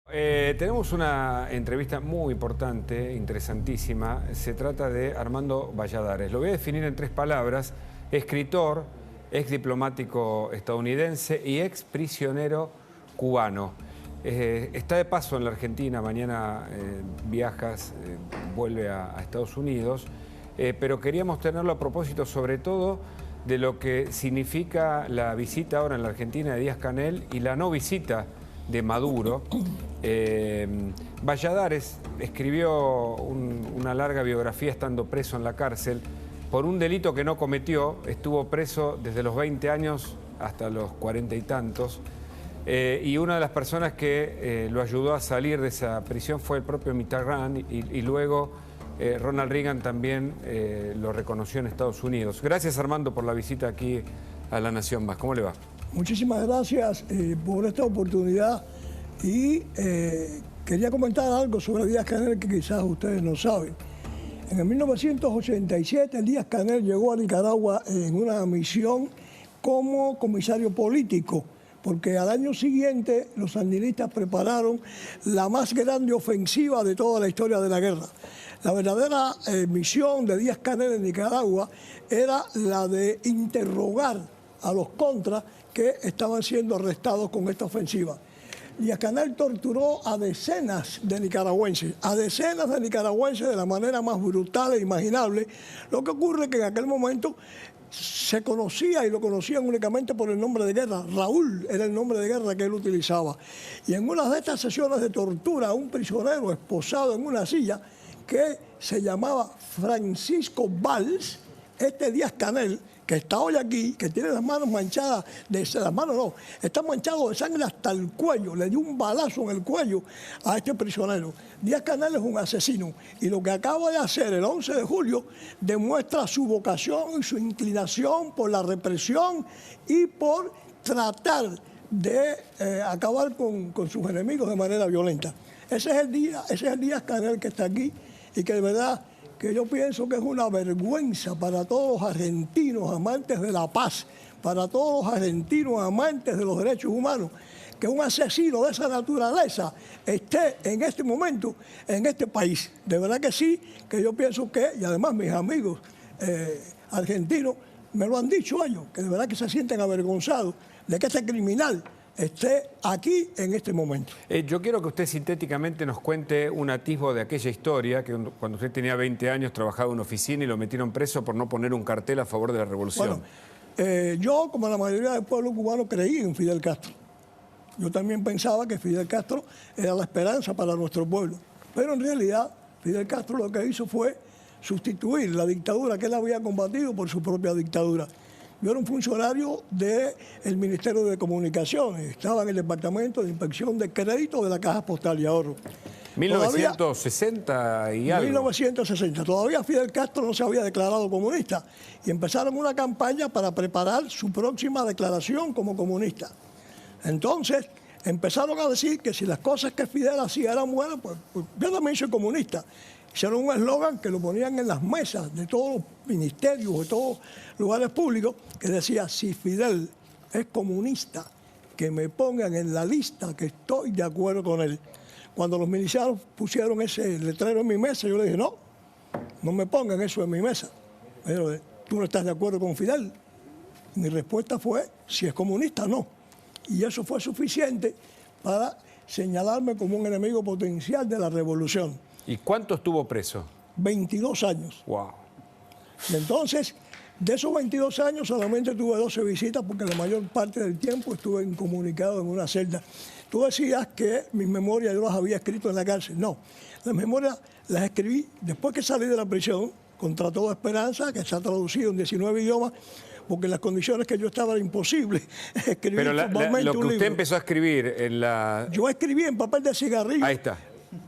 Tenemos una entrevista muy importante, interesantísima. Se trata de Armando Valladares. Lo voy a definir en 3 palabras. Escritor, ex diplomático estadounidense y ex prisionero cubano. Está de paso en la Argentina, mañana viajas, vuelve a Estados Unidos, pero queríamos tenerlo a propósito sobre todo de lo que significa la visita ahora en la Argentina de Díaz-Canel y la no visita de Maduro. Valladares escribió una larga biografía estando preso en la cárcel por un delito que no cometió. Estuvo preso desde los 20 años hasta los 40 y tantos. Y una de las personas que lo ayudó a salir de esa prisión fue el propio Mitterrand y luego Ronald Reagan también lo reconoció en Estados Unidos. Gracias, Armando, por la visita aquí a La Nación Más. ¿Cómo le va? Muchísimas gracias por esta oportunidad y quería comentar algo sobre Díaz-Canel que quizás ustedes no saben. En el 1987 Díaz-Canel llegó a Nicaragua en una misión como comisario político, porque al año siguiente los sandinistas prepararon la más grande ofensiva de toda la historia de la guerra. La verdadera misión de Díaz-Canel en Nicaragua era la de interrogar a los contras que estaban siendo arrestados con esta ofensiva. Díaz-Canel torturó a decenas de nicaragüenses de la manera más brutal e imaginable. Lo que ocurre es que en aquel momento se conocía y lo conocían únicamente por el nombre de guerra. Raúl era el nombre de guerra que él utilizaba. Y en una de estas sesiones de tortura, un prisionero esposado en una silla que se llamaba Francisco Valls, este Díaz-Canel, que está hoy aquí, que tiene las manos manchadas, está manchado de sangre hasta el cuello, le dio un balazo en el cuello a este prisionero. Díaz-Canel es un asesino y lo que acaba de hacer el 11 de julio demuestra su vocación y su inclinación por la represión y por tratar de acabar con sus enemigos de manera violenta. Ese es el Díaz-Canel que está aquí y que de verdad que yo pienso que es una vergüenza para todos los argentinos amantes de la paz, para todos los argentinos amantes de los derechos humanos, que un asesino de esa naturaleza esté en este momento en este país. De verdad que sí, que yo pienso que, y además mis amigos argentinos me lo han dicho ellos, que de verdad que se sienten avergonzados de que este criminal esté aquí en este momento. Yo quiero que usted sintéticamente nos cuente un atisbo de aquella historia, que cuando usted tenía 20 años trabajaba en una oficina y lo metieron preso por no poner un cartel a favor de la revolución. Bueno, yo, como la mayoría del pueblo cubano, creí en Fidel Castro. Yo también pensaba que Fidel Castro era la esperanza para nuestro pueblo. Pero en realidad, Fidel Castro lo que hizo fue sustituir la dictadura que él había combatido por su propia dictadura. Yo era un funcionario del Ministerio de Comunicaciones, estaba en el Departamento de Inspección de Crédito de la Caja Postal y Ahorro. 1960 y algo. 1960. Todavía Fidel Castro no se había declarado comunista y empezaron una campaña para preparar su próxima declaración como comunista. Entonces empezaron a decir que si las cosas que Fidel hacía eran buenas, pues yo también soy comunista. Hicieron un eslogan que lo ponían en las mesas de todos los ministerios, de todos los lugares públicos, que decía, si Fidel es comunista, que me pongan en la lista que estoy de acuerdo con él. Cuando los milicianos pusieron ese letrero en mi mesa, yo le dije, no me pongan eso en mi mesa. Pero tú no estás de acuerdo con Fidel. Mi respuesta fue, si es comunista, no. Y eso fue suficiente para señalarme como un enemigo potencial de la revolución. ¿Y cuánto estuvo preso? 22 años. Wow. Y entonces, de esos 22 años solamente tuve 12 visitas porque la mayor parte del tiempo estuve incomunicado en una celda. Tú decías que mis memorias yo las había escrito en la cárcel. No, las memorias las escribí después que salí de la prisión, contra toda esperanza, que se ha traducido en 19 idiomas, porque en las condiciones que yo estaba era imposible escribir. Pero lo que usted empezó a escribir en la... Yo escribí en papel de cigarrillo. Ahí está.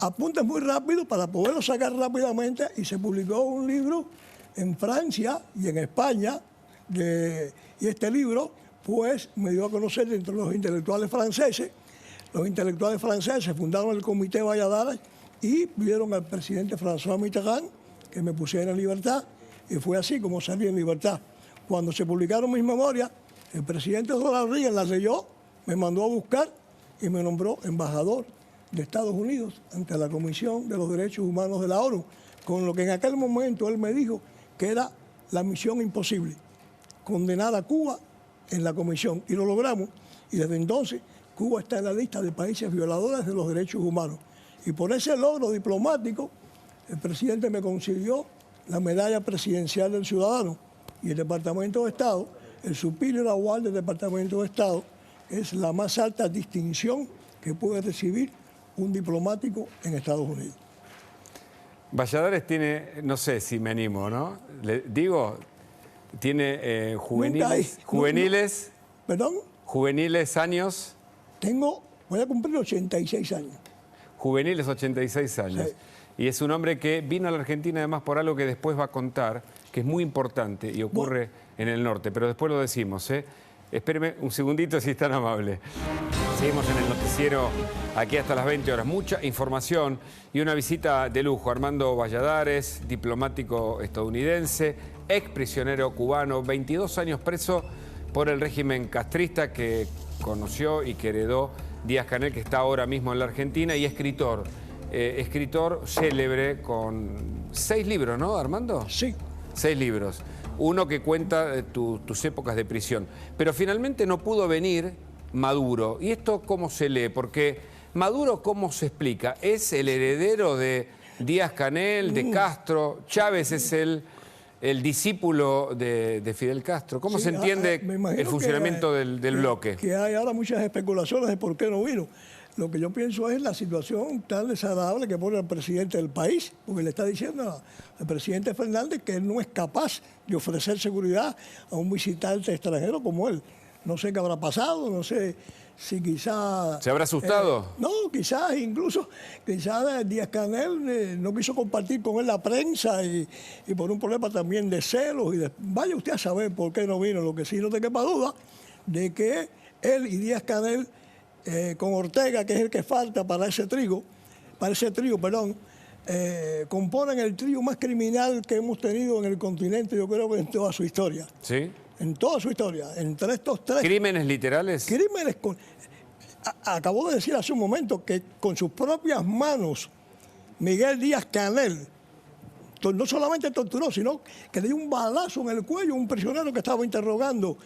Apuntes muy rápido para poderlo sacar rápidamente y se publicó un libro en Francia y en España y este libro pues me dio a conocer entre los intelectuales franceses. Los intelectuales franceses fundaron el Comité Valladares y pidieron al presidente François Mitterrand que me pusiera en libertad y fue así como salí en libertad. Cuando se publicaron mis memorias, el presidente Ronald Reagan las leyó, me mandó a buscar y me nombró embajador de Estados Unidos ante la Comisión de los Derechos Humanos de la ONU, con lo que en aquel momento él me dijo que era la misión imposible, condenar a Cuba en la comisión, y lo logramos, y desde entonces Cuba está en la lista de países violadores de los derechos humanos. Y por ese logro diplomático, el presidente me concedió la medalla presidencial del ciudadano, y el Departamento de Estado, el Superior Award del Departamento de Estado, es la más alta distinción que puede recibir un diplomático en Estados Unidos. Valladares tiene, no sé si me animo, ¿no? Le digo, tiene juveniles. ¿Perdón? Juveniles años. Voy a cumplir 86 años. Juveniles 86 años. Sí. Y es un hombre que vino a la Argentina además por algo que después va a contar, que es muy importante y ocurre en el norte, pero después lo decimos, ¿eh? Espéreme un segundito si es tan amable. Seguimos en el noticiero aquí hasta las 20 horas. Mucha información y una visita de lujo. Armando Valladares, diplomático estadounidense, ex prisionero cubano, 22 años preso por el régimen castrista que conoció y que heredó Díaz-Canel, que está ahora mismo en la Argentina, y escritor. Escritor célebre con 6 libros, ¿no, Armando? Sí. 6 libros. Uno que cuenta tus épocas de prisión. Pero finalmente no pudo venir Maduro. ¿Y esto cómo se lee? Porque Maduro, ¿cómo se explica? ¿Es el heredero de Díaz-Canel, de Castro? Chávez es el discípulo de Fidel Castro. ¿Cómo se entiende el funcionamiento del bloque? Que hay ahora muchas especulaciones de por qué no vino. Lo que yo pienso es la situación tan desagradable que pone el presidente del país, porque le está diciendo al presidente Fernández que él no es capaz de ofrecer seguridad a un visitante extranjero como él. No sé qué habrá pasado, no sé si quizás... ¿Se habrá asustado? No, quizás Díaz-Canel no quiso compartir con él la prensa y por un problema también de celos. Vaya usted a saber por qué no vino. Lo que sí no te quepa duda de que él y Díaz-Canel, con Ortega, que es el que falta para ese trío, componen el trío más criminal que hemos tenido en el continente, yo creo que en toda su historia. ¿Sí? En toda su historia. Entre estos tres... ¿Crímenes literales? Crímenes... Acabo de decir hace un momento que con sus propias manos Miguel Díaz-Canel no solamente torturó, sino que le dio un balazo en el cuello a un prisionero que estaba interrogando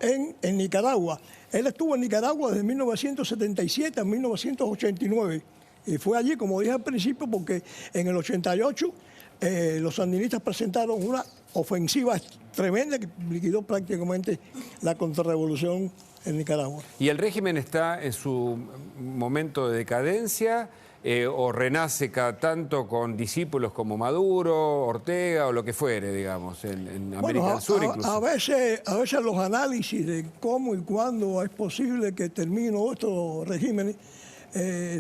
en Nicaragua. Él estuvo en Nicaragua desde 1977 a 1989. Y fue allí, como dije al principio, porque en el 88 los sandinistas presentaron una ofensiva tremenda que liquidó prácticamente la contrarrevolución en Nicaragua. ¿Y el régimen está en su momento de decadencia o renace cada tanto con discípulos como Maduro, Ortega o lo que fuere, digamos, en América del Sur incluso? A veces los análisis de cómo y cuándo es posible que terminen estos regímenes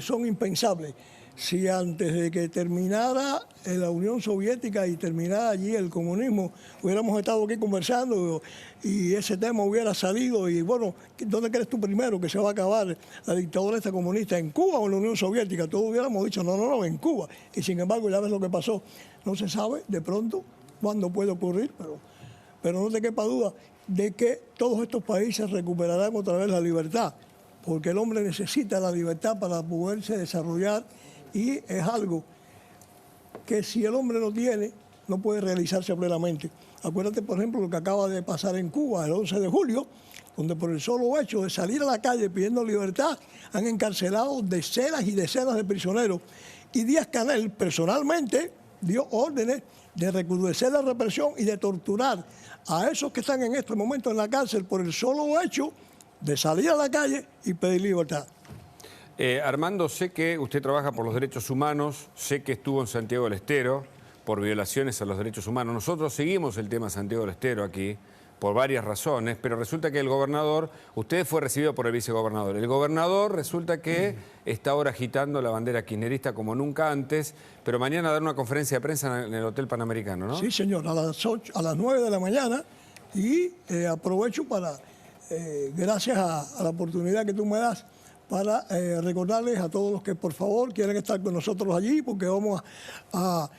son impensables. Si antes de que terminara la Unión Soviética y terminara allí el comunismo, hubiéramos estado aquí conversando y ese tema hubiera salido y bueno, ¿dónde crees tú primero que se va a acabar la dictadura esta comunista? ¿En Cuba o en la Unión Soviética? Todos hubiéramos dicho, no, en Cuba. Y sin embargo, ya ves lo que pasó. No se sabe de pronto cuándo puede ocurrir, pero no te quepa duda de que todos estos países recuperarán otra vez la libertad, porque el hombre necesita la libertad para poderse desarrollar. Y es algo que si el hombre no tiene, no puede realizarse plenamente. Acuérdate, por ejemplo, lo que acaba de pasar en Cuba el 11 de julio, donde por el solo hecho de salir a la calle pidiendo libertad, han encarcelado decenas y decenas de prisioneros. Y Díaz-Canel personalmente dio órdenes de recrudecer la represión y de torturar a esos que están en este momento en la cárcel por el solo hecho de salir a la calle y pedir libertad. Armando, sé que usted trabaja por los derechos humanos, sé que estuvo en Santiago del Estero por violaciones a los derechos humanos. Nosotros seguimos el tema Santiago del Estero aquí por varias razones, pero resulta que el gobernador, usted fue recibido por el vicegobernador. El gobernador resulta que está ahora agitando la bandera kirchnerista como nunca antes, pero mañana dará una conferencia de prensa en el Hotel Panamericano, ¿no? Sí, señor, a las 9 de la mañana y aprovecho para, gracias a la oportunidad que tú me das, para recordarles a todos los que por favor quieren estar con nosotros allí, porque vamos a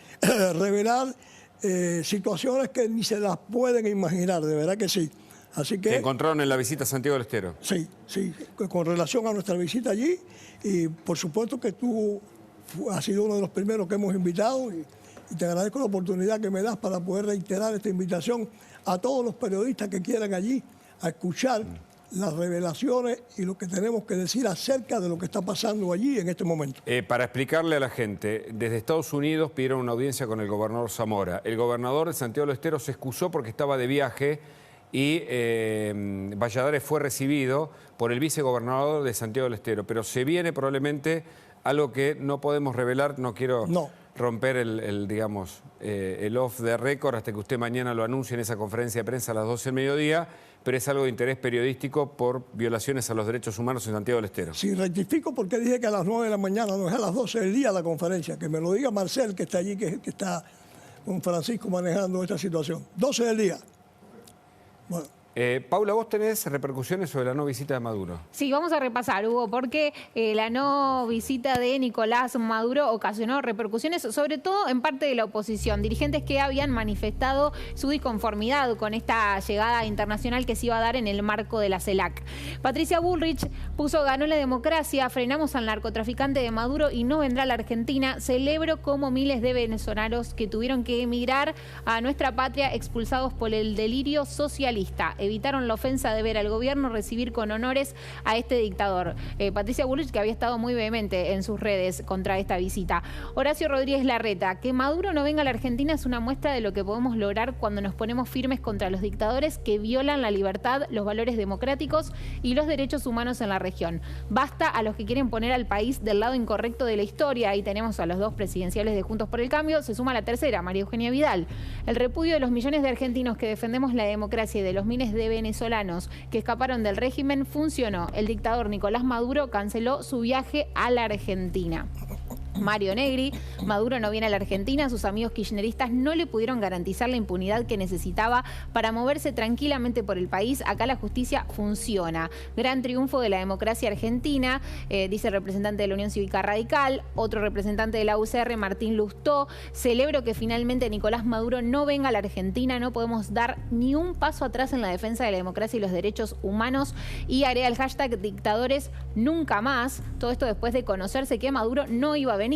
revelar situaciones que ni se las pueden imaginar, de verdad que sí. Así que... ¿Se encontraron en la visita a Santiago del Estero? Sí, sí, con relación a nuestra visita allí, y por supuesto que tú has sido uno de los primeros que hemos invitado, y te agradezco la oportunidad que me das para poder reiterar esta invitación a todos los periodistas que quieran allí a escuchar las revelaciones y lo que tenemos que decir acerca de lo que está pasando allí en este momento. Para explicarle a la gente, desde Estados Unidos pidieron una audiencia con el gobernador Zamora. El gobernador de Santiago del Estero se excusó porque estaba de viaje y Valladares fue recibido por el vicegobernador de Santiago del Estero. Pero se viene probablemente algo que no podemos revelar, no quiero romper el off the record hasta que usted mañana lo anuncie en esa conferencia de prensa a las 12 del mediodía, pero es algo de interés periodístico por violaciones a los derechos humanos en Santiago del Estero. Sí, rectifico porque dije que a las 9 de la mañana, no es a las 12 del día la conferencia, que me lo diga Marcel, que está allí, que está con Francisco manejando esta situación. 12 del día. Bueno. Paula, ¿vos tenés repercusiones sobre la no visita de Maduro? Sí, vamos a repasar, Hugo, porque la no visita de Nicolás Maduro ocasionó repercusiones, sobre todo en parte de la oposición. Dirigentes que habían manifestado su disconformidad con esta llegada internacional que se iba a dar en el marco de la CELAC. Patricia Bullrich puso: ganó la democracia, frenamos al narcotraficante de Maduro y no vendrá a la Argentina. Celebro como miles de venezolanos que tuvieron que emigrar a nuestra patria expulsados por el delirio socialista evitaron la ofensa de ver al gobierno recibir con honores a este dictador. Patricia Bullrich, que había estado muy vehemente en sus redes contra esta visita. Horacio Rodríguez Larreta: que Maduro no venga a la Argentina es una muestra de lo que podemos lograr cuando nos ponemos firmes contra los dictadores que violan la libertad, los valores democráticos y los derechos humanos en la región. Basta a los que quieren poner al país del lado incorrecto de la historia. Ahí tenemos a los dos presidenciales de Juntos por el Cambio. Se suma la tercera, María Eugenia Vidal. El repudio de los millones de argentinos que defendemos la democracia y de los miles de venezolanos que escaparon del régimen funcionó. El dictador Nicolás Maduro canceló su viaje a la Argentina. Mario Negri: Maduro no viene a la Argentina, sus amigos kirchneristas no le pudieron garantizar la impunidad que necesitaba para moverse tranquilamente por el país. Acá la justicia funciona. Gran triunfo de la democracia argentina, dice el representante de la Unión Cívica Radical. Otro representante de la UCR, Martín Lustó: celebro que finalmente Nicolás Maduro no venga a la Argentina, no podemos dar ni un paso atrás en la defensa de la democracia y los derechos humanos. Y agrega el hashtag dictadores nunca más. Todo esto después de conocerse que Maduro no iba a venir.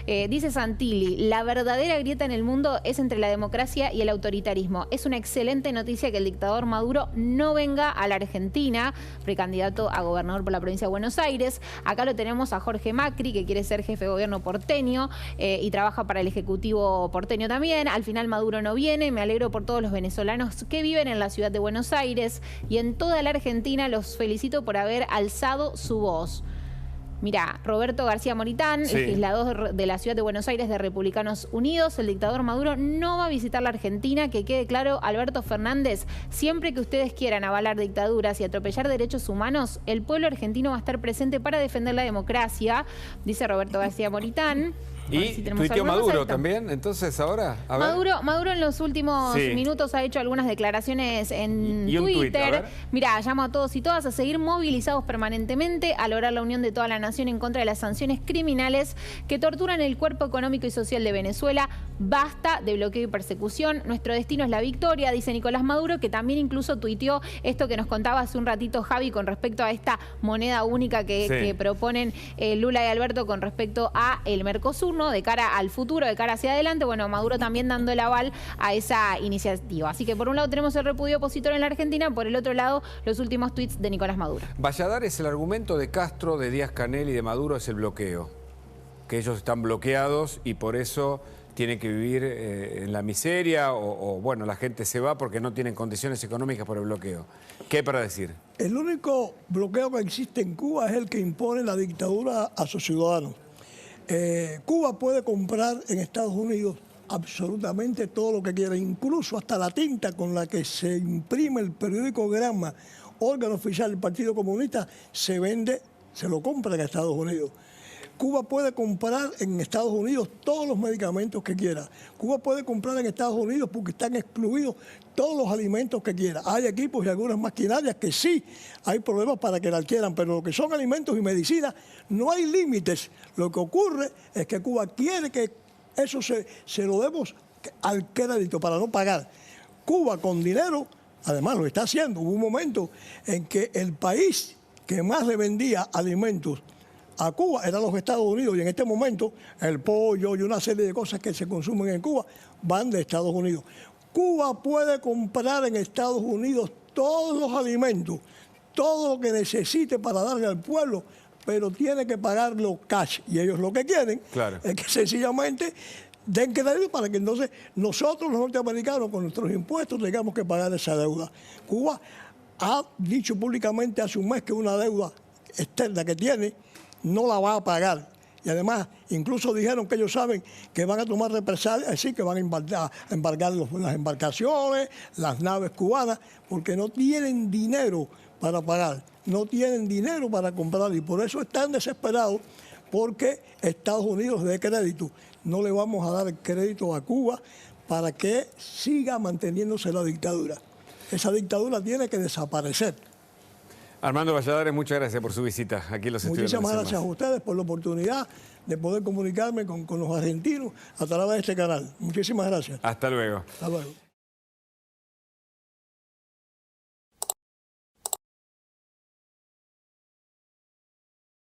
Dice Santilli: la verdadera grieta en el mundo es entre la democracia y el autoritarismo. Es una excelente noticia que el dictador Maduro no venga a la Argentina, precandidato a gobernador por la provincia de Buenos Aires. Acá lo tenemos a Jorge Macri, que quiere ser jefe de gobierno porteño y trabaja para el Ejecutivo porteño también. Al final Maduro no viene. Me alegro por todos los venezolanos que viven en la ciudad de Buenos Aires y en toda la Argentina. Los felicito por haber alzado su voz. Mirá, Roberto García Moritán, el legislador de la ciudad de Buenos Aires de Republicanos Unidos: el dictador Maduro no va a visitar la Argentina. Que quede claro, Alberto Fernández: siempre que ustedes quieran avalar dictaduras y atropellar derechos humanos, el pueblo argentino va a estar presente para defender la democracia, dice Roberto García Moritán. Y si tuiteó Maduro también, entonces ahora... Maduro en los últimos minutos ha hecho algunas declaraciones en Twitter. Mirá, llamo a todos y todas a seguir movilizados permanentemente, a lograr la unión de toda la nación en contra de las sanciones criminales que torturan el cuerpo económico y social de Venezuela. Basta de bloqueo y persecución. Nuestro destino es la victoria, dice Nicolás Maduro, que también incluso tuiteó esto que nos contaba hace un ratito Javi con respecto a esta moneda única que proponen Lula y Alberto con respecto a el Mercosur, ¿no? De cara al futuro, de cara hacia adelante. Bueno, Maduro también dando el aval a esa iniciativa. Así que por un lado tenemos el repudio opositor en la Argentina, por el otro lado los últimos tuits de Nicolás Maduro. Valladares: el argumento de Castro, de Díaz-Canel y de Maduro es el bloqueo. Que ellos están bloqueados y por eso tienen que vivir en la miseria o bueno, la gente se va porque no tienen condiciones económicas por el bloqueo. ¿Qué hay para decir? El único bloqueo que existe en Cuba es el que impone la dictadura a sus ciudadanos. Cuba puede comprar en Estados Unidos absolutamente todo lo que quiera, incluso hasta la tinta con la que se imprime el periódico Gramma, órgano oficial del Partido Comunista, se vende, se lo compra en Estados Unidos. Cuba puede comprar en Estados Unidos todos los medicamentos que quiera. Cuba puede comprar en Estados Unidos porque están excluidos todos los alimentos que quiera. Hay equipos y algunas maquinarias que sí hay problemas para que la adquieran, pero lo que son alimentos y medicinas no hay límites. Lo que ocurre es que Cuba quiere que eso se lo demos al crédito para no pagar. Cuba con dinero Además, lo está haciendo. Hubo un momento en que el país que más le vendía alimentos a Cuba eran los Estados Unidos, y en este momento el pollo y una serie de cosas que se consumen en Cuba van de Estados Unidos. Cuba puede comprar en Estados Unidos todos los alimentos, todo lo que necesite para darle al pueblo, pero tiene que pagarlo cash. Y ellos lo que quieren es que sencillamente den crédito para que entonces nosotros, los norteamericanos, con nuestros impuestos, tengamos que pagar esa deuda. Cuba ha dicho públicamente hace un mes que una deuda externa que tiene no la va a pagar. Y además, incluso dijeron que ellos saben que van a tomar represalias, así que van a embargar las embarcaciones, las naves cubanas, porque no tienen dinero para pagar, no tienen dinero para comprar, y por eso están desesperados, porque Estados Unidos dé crédito. No le vamos a dar crédito a Cuba para que siga manteniéndose la dictadura. Esa dictadura tiene que desaparecer. Armando Valladares, muchas gracias por su visita aquí en los estudios. Muchísimas gracias a ustedes por la oportunidad de poder comunicarme con los argentinos a través de este canal. Muchísimas gracias. Hasta luego. Hasta luego.